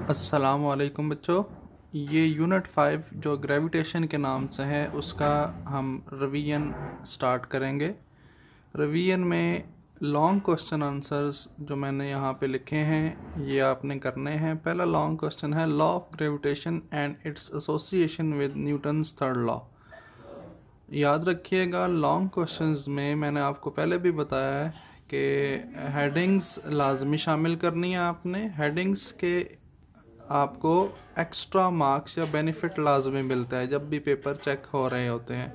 अस्सलामुअलैकुम बच्चों। ये यूनिट 5 जो ग्रेविटेशन के नाम से है उसका हम रिवीजन स्टार्ट करेंगे। रिवीजन में लॉन्ग क्वेश्चन आंसर्स जो मैंने यहाँ पे लिखे हैं ये आपने करने हैं। पहला लॉन्ग क्वेश्चन है law of gravitation and its association with Newton's third law. याद रखिएगा लॉन्ग क्वेश्चंस में मैंने आपको पहले भी बताया है कि हेडिंग्स लाजमी शामिल करनी है। आपने हेडिंग्स के आपको एक्स्ट्रा मार्क्स या बेनिफिट लाजमी मिलता है जब भी पेपर चेक हो रहे होते हैं।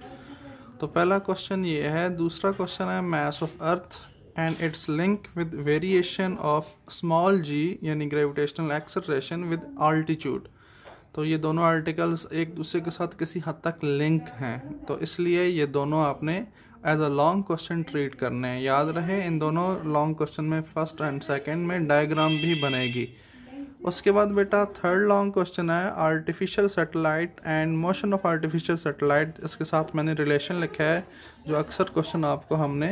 तो पहला क्वेश्चन ये है। दूसरा क्वेश्चन है mass of earth and its link with variation of small g यानी ग्रेविटेशनल एक्सेलरेशन विद आल्टीट्यूड। तो ये दोनों आर्टिकल्स एक दूसरे के साथ किसी हद तक लिंक हैं, तो इसलिए ये दोनों आपने as a long question treat करने हैं। याद रहे इन दोनों लॉन्ग क्वेश्चन में फर्स्ट एंड सेकंड में डायग्राम भी बनेगी। उसके बाद बेटा थर्ड लॉन्ग क्वेश्चन है artificial satellite and motion of artificial satellite. इसके साथ मैंने रिलेशन लिखा है जो अक्सर क्वेश्चन आपको हमने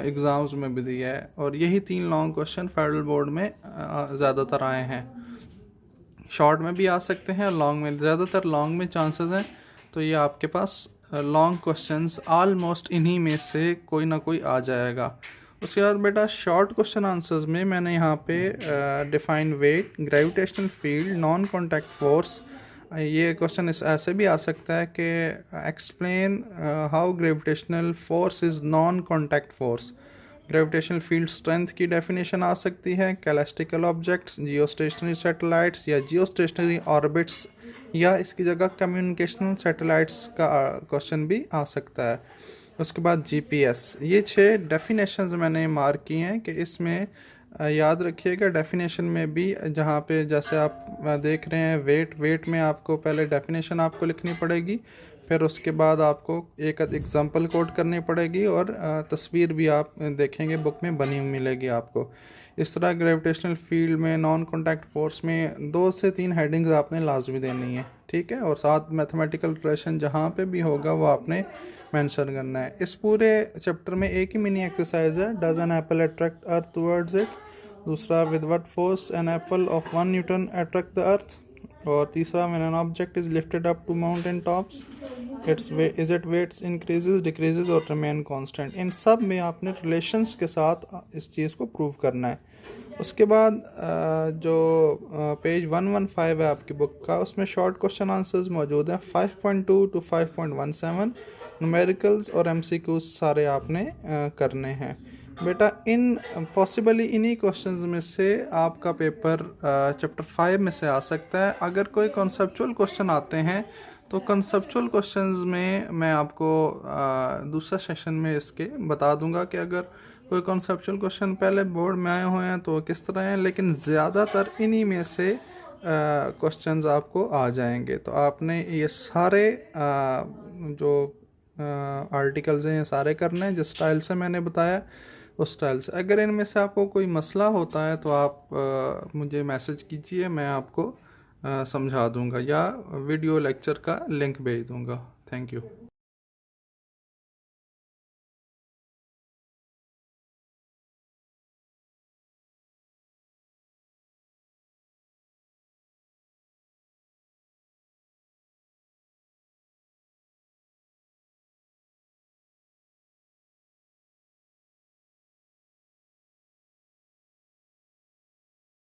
एग्ज़ाम्स में भी दिया है, और यही 3 लॉन्ग क्वेश्चन फेडरल बोर्ड में ज़्यादातर आए हैं। शॉर्ट में भी आ सकते हैं और लॉन्ग में, ज़्यादातर लॉन्ग में चांसेस हैं। तो ये आपके पास लॉन्ग क्वेश्चंस ऑलमोस्ट इन्हीं में से कोई ना कोई आ जाएगा। उसके बाद बेटा शॉर्ट क्वेश्चन आंसर्स में मैंने यहाँ पे define weight, gravitational field, non contact force. ये क्वेश्चन ऐसे भी आ सकता है कि explain how gravitational force is non contact force. Gravitational field strength की डेफिनेशन आ सकती है। Celestial objects, geostationary satellites या जियो स्टेशनरी ऑर्बिट्स, या इसकी जगह कम्युनिकेशनल सैटेलाइट्स का क्वेश्चन भी आ सकता है। उसके बाद जीपीएस। ये 6 डेफिनेशंस मैंने मार्क की हैं कि इसमें याद रखिएगा डेफिनेशन में भी जहाँ पे जैसे आप देख रहे हैं वेट में आपको पहले डेफिनेशन आपको लिखनी पड़ेगी, फिर उसके बाद आपको एक एग्जांपल कोट करनी पड़ेगी और तस्वीर भी आप देखेंगे बुक में बनी हुई मिलेगी आपको। इस तरह ग्रेविटेशनल फील्ड में, नॉन कॉन्टैक्ट फोर्स में 2 से 3 हेडिंग्स आपने लाजमी देनी है, ठीक है। और साथ मैथमेटिकल रिलेशन जहाँ पे भी होगा वो आपने मेंशन करना है। इस पूरे चैप्टर में एक ही मिनी एक्सरसाइज है, does an apple attract earth towards it. दूसरा with what force an apple of 1 newton attract the earth. और तीसरा when an object is lifted up to mountain tops is it weights increases, decreases और remain constant. इन सब में आपने relations के साथ इस चीज़ को प्रूव करना है। उसके बाद जो पेज 115 है आपकी बुक का, उसमें शॉर्ट क्वेश्चन आंसर्स मौजूद हैं 5.2 टू 5.17। न्यूमेरिकल्स और एमसीक्यूज सारे आपने करने हैं बेटा। इन पॉसिबली इन्हीं क्वेश्चंस में से आपका पेपर चैप्टर 5 में से आ सकता है। अगर कोई कॉन्सेप्चुअल क्वेश्चन आते हैं तो कॉन्सेप्चुअल क्वेश्चंस में मैं आपको दूसरा सेशन में इसके बता दूंगा कि अगर कोई कॉन्सेप्चुअल क्वेश्चन पहले बोर्ड में आए हुए हैं तो किस तरह हैं, लेकिन ज़्यादातर इन्हीं में से क्वेश्चंस आपको आ जाएंगे। तो आपने ये सारे जो आर्टिकल्स हैं ये सारे करने हैं जिस स्टाइल से मैंने बताया उस स्टाइल से। अगर इनमें से आपको कोई मसला होता है तो आप मुझे मैसेज कीजिए, मैं आपको समझा दूंगा या वीडियो लेक्चर का लिंक भेज दूंगा। Thank you.